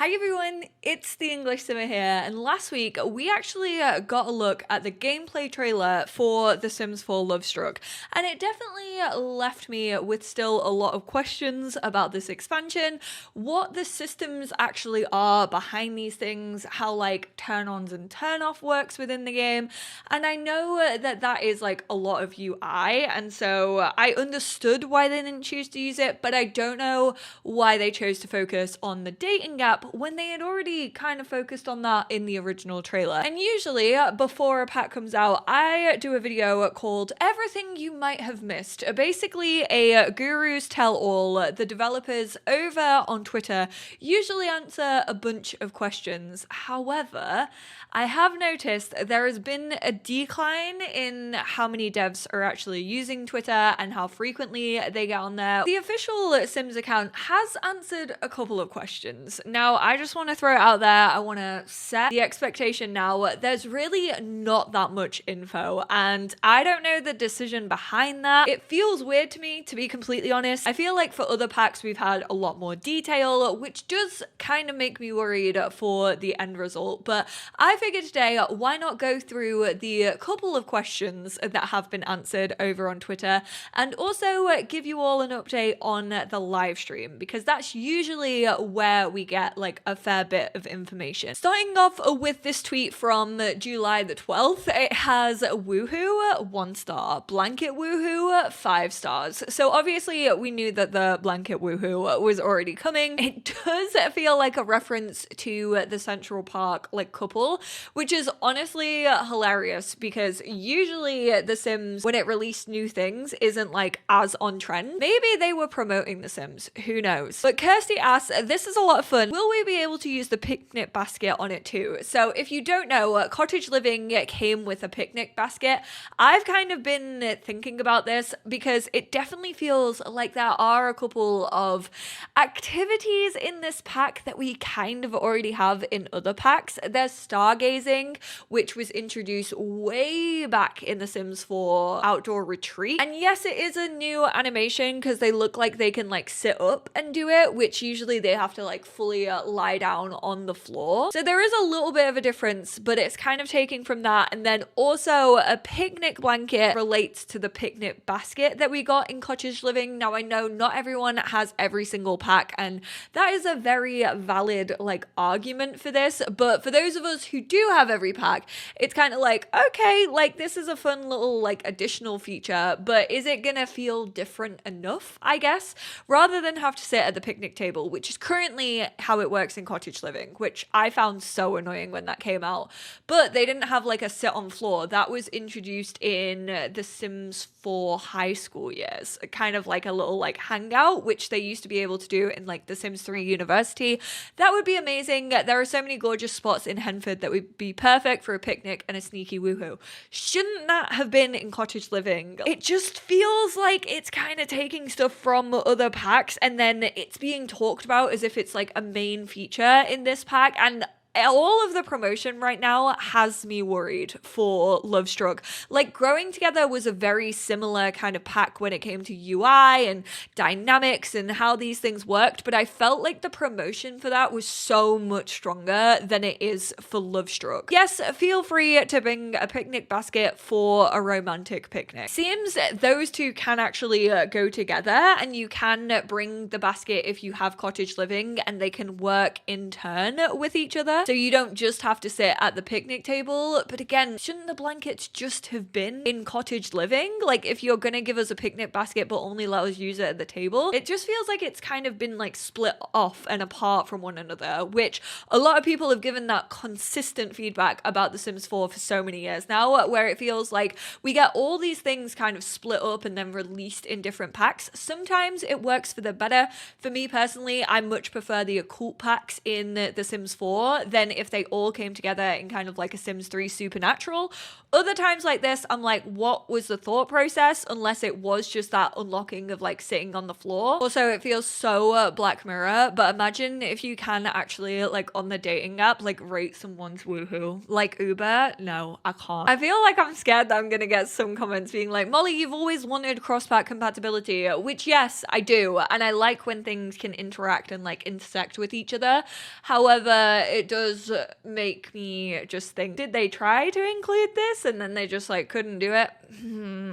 Hi everyone, it's the EnglishSimmer here, and last week we actually got a look at the gameplay trailer for The Sims 4 Lovestruck, and it definitely left me with still a lot of questions about this expansion, what the systems actually are behind these things, how like turn-ons and turn-off works within the game, and I know that is like a lot of UI, and so I understood why they didn't choose to use it, but I don't know why they chose to focus on the dating app when they had already kind of focused on that in the original trailer. And usually before a pack comes out, I do a video called Everything You Might Have Missed, basically a guru's tell-all. The developers over on Twitter usually answer a bunch of questions. However, I have noticed there has been a decline in how many devs are actually using Twitter and how frequently they get on there. The official Sims account has answered a couple of questions. Now, I just want to throw it out there. I want to set the expectation now. There's really not that much info, and I don't know the decision behind that. It feels weird to me, to be completely honest. I feel like for other packs, we've had a lot more detail, which does kind of make me worried for the end result. But I figured today, why not go through the couple of questions that have been answered over on Twitter, and also give you all an update on the live stream, because that's usually where we get like a fair bit of information. Starting off with this tweet from July the 12th, it has woohoo 1 star, blanket woohoo 5 stars. So obviously we knew that the blanket woohoo was already coming. It does feel like a reference to the Central Park like couple, which is honestly hilarious because usually The Sims, when it released new things, isn't like as on trend. Maybe they were promoting The Sims, who knows? But Kirsty asks, this is a lot of fun. Will we be able to use the picnic basket on it too? So if you don't know, Cottage Living came with a picnic basket. I've kind of been thinking about this because it definitely feels like there are a couple of activities in this pack that we kind of already have in other packs. There's stargazing, which was introduced way back in The Sims 4 Outdoor Retreat. And yes, it is a new animation because they look like they can like sit up and do it, which usually they have to like fully lie down on the floor. So there is a little bit of a difference, but it's kind of taking from that. And then also a picnic blanket relates to the picnic basket that we got in Cottage Living. Now I know not everyone has every single pack, and that is a very valid like argument for this, but for those of us who do have every pack, it's kind of like, okay, like this is a fun little like additional feature, but is it gonna feel different enough, I guess, rather than have to sit at the picnic table, which is currently how it works in Cottage Living, which I found so annoying when that came out. But they didn't have like a sit on floor. That was introduced in The Sims 4 high school years, kind of like a little like hangout, which they used to be able to do in like The Sims 3 University. That would be amazing. There are so many gorgeous spots in Henford that would be perfect for a picnic and a sneaky woohoo. Shouldn't that have been in Cottage Living? It just feels like it's kind of taking stuff from other packs and then it's being talked about as if it's like a main feature in this pack, and all of the promotion right now has me worried for Lovestruck. Like, Growing Together was a very similar kind of pack when it came to UI and dynamics and how these things worked, but I felt like the promotion for that was so much stronger than it is for Lovestruck. Yes, feel free to bring a picnic basket for a romantic picnic. Seems those two can actually go together, and you can bring the basket if you have Cottage Living, and they can work in turn with each other. So you don't just have to sit at the picnic table. But again, shouldn't the blankets just have been in Cottage Living? Like, if you're gonna give us a picnic basket but only let us use it at the table, it just feels like it's kind of been like split off and apart from one another, which a lot of people have given that consistent feedback about The Sims 4 for so many years now, where it feels like we get all these things kind of split up and then released in different packs. Sometimes it works for the better. For me personally, I much prefer the occult packs in The Sims 4. than if they all came together in kind of like a Sims 3 Supernatural. Other times like this, I'm like, what was the thought process? Unless it was just that unlocking of like sitting on the floor. Also, it feels so Black Mirror, but imagine if you can actually like on the dating app, like rate someone's woohoo. Like Uber, no, I can't. I feel like I'm scared that I'm gonna get some comments being like, Molly, you've always wanted cross-pack compatibility, which yes, I do. And I like when things can interact and like intersect with each other. However, it does make me just think, did they try to include this and then they just like couldn't do it?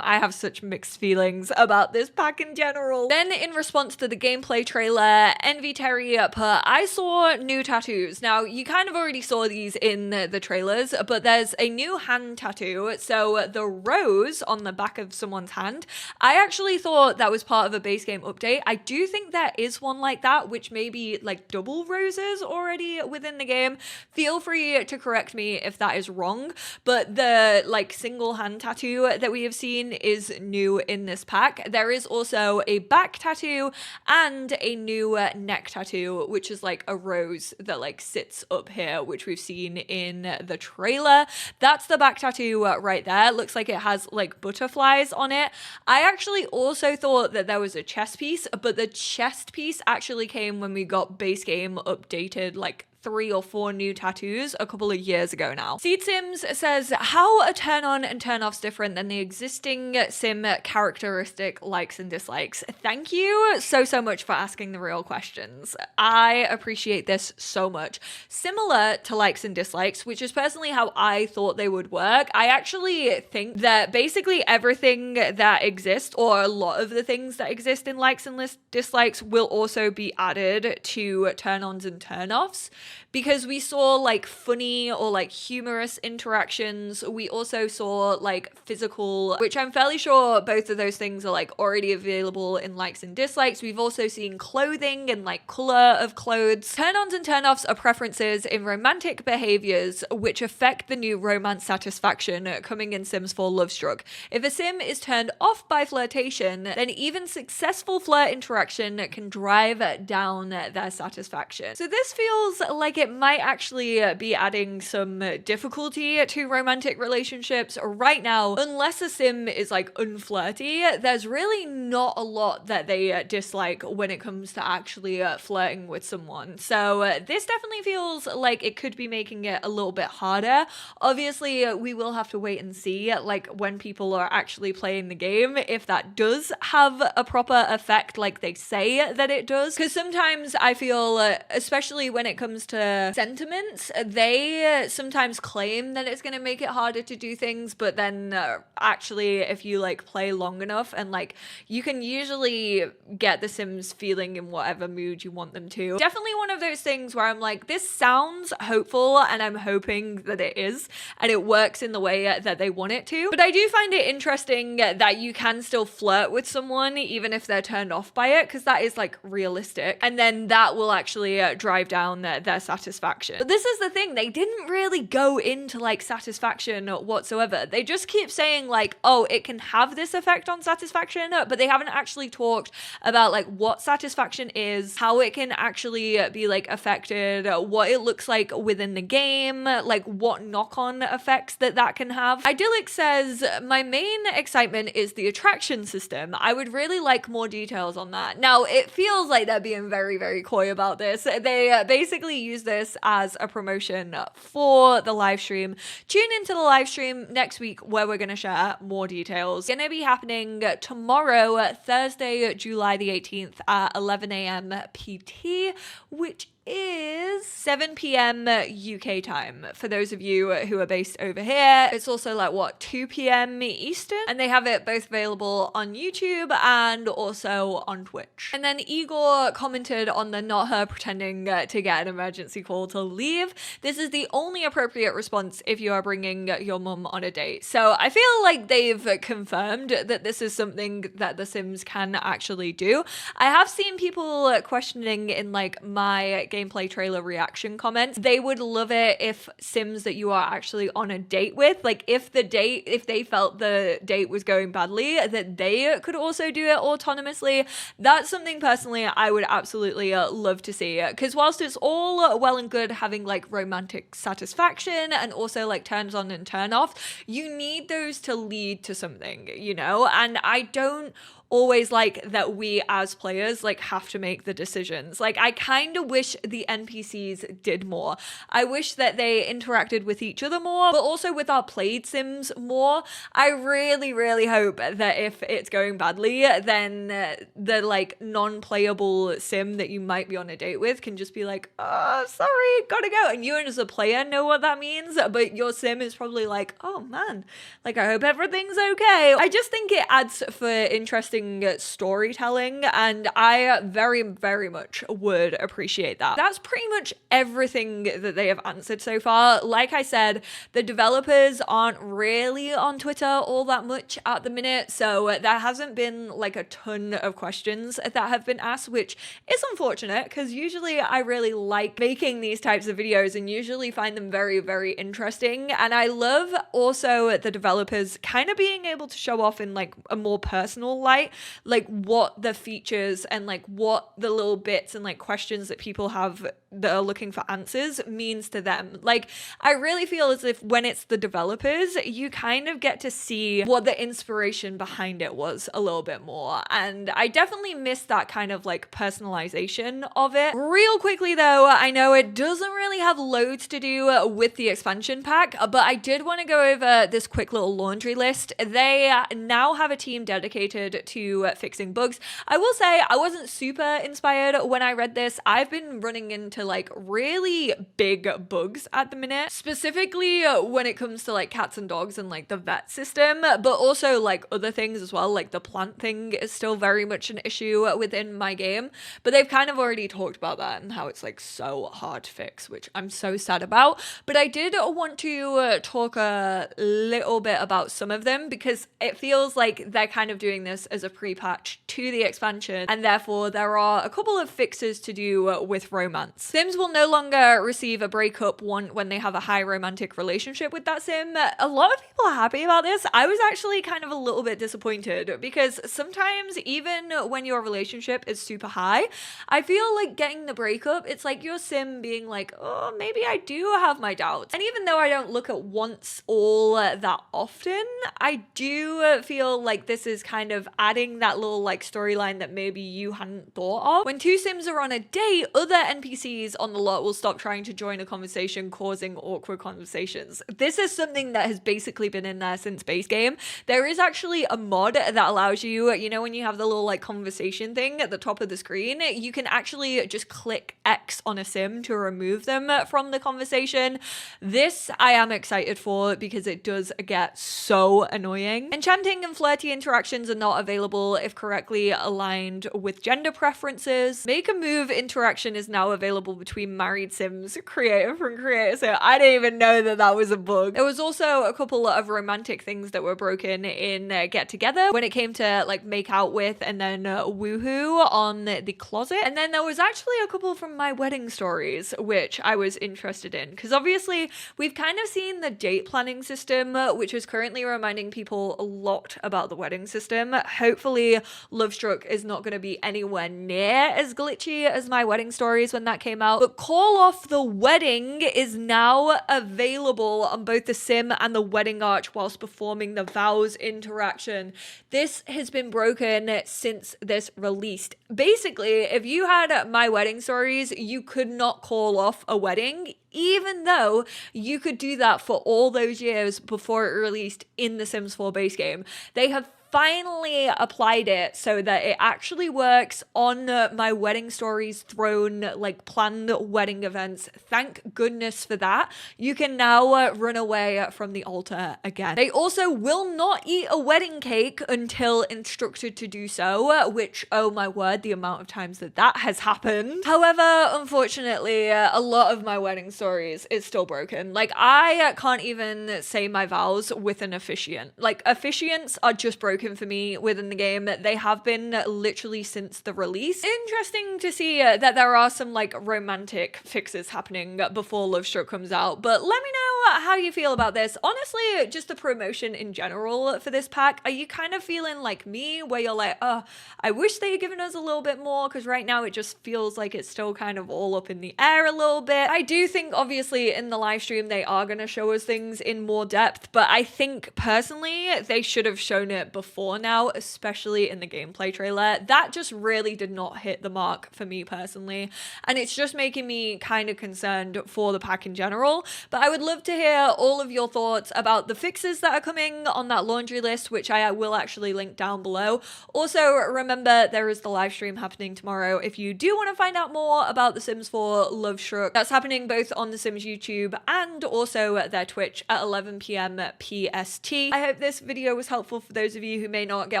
I have such mixed feelings about this pack in general. Then in response to the gameplay trailer, Envy Terry put, I saw new tattoos. Now you kind of already saw these in the trailers, but there's a new hand tattoo. So the rose on the back of someone's hand, I actually thought that was part of a base game update. I do think there is one like that, which may be like double roses already within the game. Feel free to correct me if that is wrong, but the like single hand tattoo that we have seen is new in this pack. There is also a back tattoo and a new neck tattoo, which is like a rose that like sits up here, which we've seen in the trailer. That's the back tattoo right there. Looks like it has like butterflies on it. I actually also thought that there was a chest piece, but the chest piece actually came when we got base game updated like 3 or 4 new tattoos a couple of years ago now. Seed Sims says, how are turn-on and turn-offs different than the existing sim characteristic likes and dislikes? Thank you so much for asking the real questions. I appreciate this so much. Similar to likes and dislikes, which is personally how I thought they would work, I actually think that basically everything that exists, or a lot of the things that exist in likes and dislikes, will also be added to turn-ons and turn-offs. Because we saw like funny or like humorous interactions. We also saw like physical, which I'm fairly sure both of those things are like already available in likes and dislikes. We've also seen clothing and like color of clothes. Turn-ons and turn-offs are preferences in romantic behaviors which affect the new romance satisfaction coming in Sims 4 Lovestruck. If a sim is turned off by flirtation, then even successful flirt interaction can drive down their satisfaction. So this feels like it might actually be adding some difficulty to romantic relationships. Right now, unless a sim is like unflirty, there's really not a lot that they dislike when it comes to actually flirting with someone. So this definitely feels like it could be making it a little bit harder. Obviously, we will have to wait and see like when people are actually playing the game if that does have a proper effect like they say that it does. Because sometimes I feel, especially when it comes to sentiments, they sometimes claim that it's going to make it harder to do things, but then actually if you like play long enough and like you can usually get the Sims feeling in whatever mood you want them to. Definitely one of those things where I'm like, this sounds hopeful and I'm hoping that it is and it works in the way that they want it to. But I do find it interesting that you can still flirt with someone even if they're turned off by it, because that is like realistic, and then that will actually drive down their satisfaction. But this is the thing, they didn't really go into like satisfaction whatsoever. They just keep saying like, oh, it can have this effect on satisfaction, but they haven't actually talked about like what satisfaction is, how it can actually be like affected, what it looks like within the game, like what knock-on effects that can have. Idyllic says, my main excitement is the attraction system. I would really like more details on that. Now, it feels like they're being very coy about this. They basically use this as a promotion for the live stream. Tune into the live stream next week where we're going to share more details. Going to be happening tomorrow, Thursday, July the 18th at 11 a.m. PT, which is 7 p.m. UK time for those of you who are based over here. It's also like what, 2 p.m. Eastern, and they have it both available on YouTube and also on Twitch. And then Igor commented on the not her pretending to get an emergency call to leave. This is the only appropriate response if you are bringing your mum on a date. So I feel like they've confirmed that this is something that the Sims can actually do. I have seen people questioning in like my gameplay trailer reaction comments, they would love it if Sims that you are actually on a date with, like if they felt the date was going badly, that they could also do it autonomously. That's something personally I would absolutely love to see, because whilst it's all well and good having like romantic satisfaction and also like turns on and turn off, you need those to lead to something, you know? And I don't always like that we as players like have to make the decisions. Like I kind of wish the NPCs did more. I wish that they interacted with each other more, but also with our played Sims more. I really hope that if it's going badly, then the like non-playable Sim that you might be on a date with can just be like, oh, sorry, gotta go. And you as a player know what that means, but your Sim is probably like, oh man, like I hope everything's okay. I just think it adds for interesting storytelling, and I very much would appreciate that. That's pretty much everything that they have answered so far. Like I said, the developers aren't really on Twitter all that much at the minute, so there hasn't been like a ton of questions that have been asked, which is unfortunate because usually I really like making these types of videos and usually find them very interesting. And I love also the developers kind of being able to show off in like a more personal light, like what the features and like what the little bits and like questions that people have that are looking for answers means to them. Like I really feel as if when it's the developers, you kind of get to see what the inspiration behind it was a little bit more, and I definitely miss that kind of like personalization of it. Real quickly though, I know it doesn't really have loads to do with the expansion pack, but I did want to go over this quick little laundry list. They now have a team dedicated to fixing bugs. I will say I wasn't super inspired when I read this. I've been running into like really big bugs at the minute, specifically when it comes to like cats and dogs and like the vet system, but also like other things as well. Like the plant thing is still very much an issue within my game, but they've kind of already talked about that and how it's like so hard to fix, which I'm so sad about. But I did want to talk a little bit about some of them because it feels like they're kind of doing this as a pre-patch to the expansion, and therefore there are a couple of fixes to do with romance. Sims will no longer receive a breakup when they have a high romantic relationship with that Sim. A lot of people are happy about this. I was actually kind of a little bit disappointed because sometimes even when your relationship is super high, I feel like getting the breakup, it's like your Sim being like, oh, maybe I do have my doubts. And even though I don't look at once all that often, I do feel like this is kind of adding that little like storyline that maybe you hadn't thought of. When two Sims are on a date, other NPCs on the lot will stop trying to join a conversation, causing awkward conversations. This is something that has basically been in there since base game. There is actually a mod that allows you, you know, when you have the little like conversation thing at the top of the screen, you can actually just click X on a Sim to remove them from the conversation. This I am excited for because it does get so annoying. Enchanting and flirty interactions are not available if correctly aligned with gender preferences. Make a move interaction is now available between married Sims, creator from creator. So I didn't even know that that was a bug. There was also a couple of romantic things that were broken in Get Together when it came to like make out with and then woohoo on the closet. And then there was actually a couple from My Wedding Stories, which I was interested in because obviously we've kind of seen the date planning system, which is currently reminding people a lot about the wedding system. Hopefully Lovestruck is not going to be anywhere near as glitchy as My Wedding Stories when that came out. But Call Off the Wedding is now available on both the Sim and the Wedding Arch whilst performing the vows interaction. This has been broken since this released. Basically, if you had My Wedding Stories, you could not call off a wedding, even though you could do that for all those years before it released in the Sims 4 base game. They have finally applied it so that it actually works on My Wedding Stories throne, like planned wedding events. Thank goodness for that. You can now run away from the altar again. They also will not eat a wedding cake until instructed to do so, which, oh my word, the amount of times that that has happened. However, unfortunately, a lot of My Wedding Stories is still broken. Like, I can't even say my vows with an officiant. Like, officiants are just broken broken for me within the game. They have been literally since the release. Interesting to see that there are some like romantic fixes happening before Lovestruck comes out, but let me know how you feel about this. Honestly, just the promotion in general for this pack, are you kind of feeling like me where you're like, oh, I wish they had given us a little bit more, because right now it just feels like it's still kind of all up in the air a little bit. I do think obviously in the live stream they are going to show us things in more depth, but I think personally they should have shown it before now, especially in the gameplay trailer. That just really did not hit the mark for me personally, and it's just making me kind of concerned for the pack in general. But I would love to hear all of your thoughts about the fixes that are coming on that laundry list, which I will actually link down below. Also, remember there is the live stream happening tomorrow if you do want to find out more about The Sims 4 Lovestruck. That's happening both on The Sims YouTube and also at their Twitch at 11 p.m. PST. I hope this video was helpful for those of you who may not get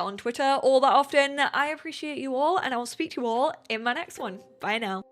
on Twitter all that often. I appreciate you all, and I will speak to you all in my next one. Bye now.